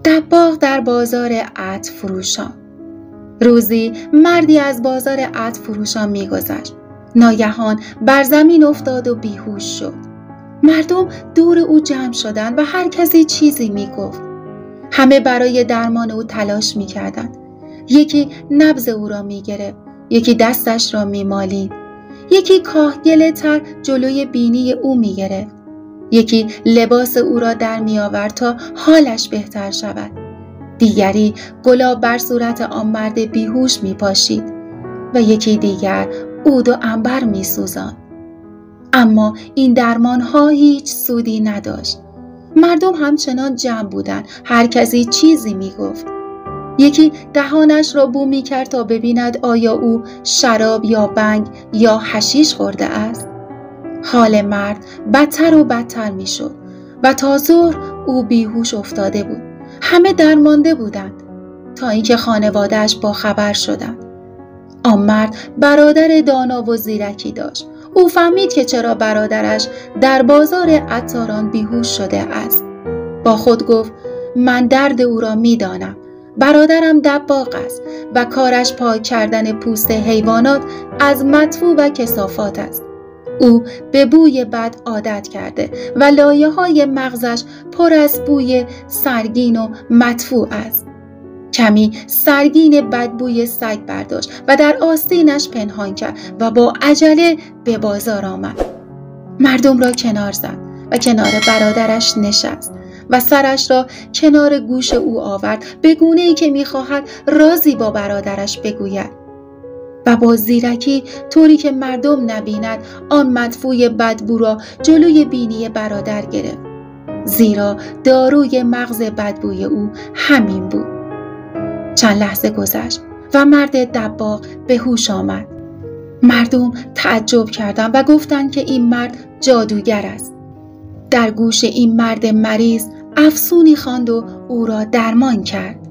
دباغ در بازار عطر فروشان. روزی مردی از بازار عطر فروشان می‌گذشت. ناگهان بر زمین افتاد و بیهوش شد. مردم دور او جمع شدند و هر کسی چیزی می‌گفت. همه برای درمان او تلاش می‌کردند. یکی نبض او را می‌گرفت، یکی دستش را می‌مالید، یکی کاهگل تر جلوی بینی او می‌گرفت، یکی لباس او را در می‌آورد تا حالش بهتر شود، دیگری گلاب بر صورت آن مرد بیهوش می‌پاشید و یکی دیگر عود و عنبر می‌سوزاند. اما این درمان‌ها هیچ سودی نداشت. مردم همچنان جمع بودند، هر کسی چیزی می‌گفت. یکی دهانش را بو می‌کرد تا ببیند آیا او شراب یا بنگ یا حشیش خورده است. حال مرد بدتر و بدتر می‌شد و تا ظهر او بیهوش افتاده بود. همه درمانده بودند تا اینکه خانواده‌اش با خبر شدند. آن مرد برادر دانا و زیرکی داشت. او فهمید که چرا برادرش در بازار عطاران بیهوش شده است. با خود گفت من درد او را می‌دانم. برادرم دباغ است و کارش پاک کردن پوست حیوانات از مدفوع و کثافات است. او به بوی بد عادت کرده و لایه‌های مغزش پر از بوی سرگین و مدفوع است. کمی سرگین بدبوی سگ برداشت و در آستینش پنهان کرد و با عجله به بازار آمد. مردم را کنار زد و کنار برادرش نشست و سرش را کنار گوش او آورد به گونه‌ای که می‌خواهد رازی با برادرش بگوید و با زیرکی طوری که مردم نبیند آن مدفوع بدبو را جلوی بینی برادر گرفت، زیرا داروی مغز بدبوی او همین بود. چند لحظه گذشت و مرد دباغ به هوش آمد. مردم تعجب کردند و گفتند که این مرد جادوگر است. در گوش این مرد مریض افسونی خواند و او را درمان کرد.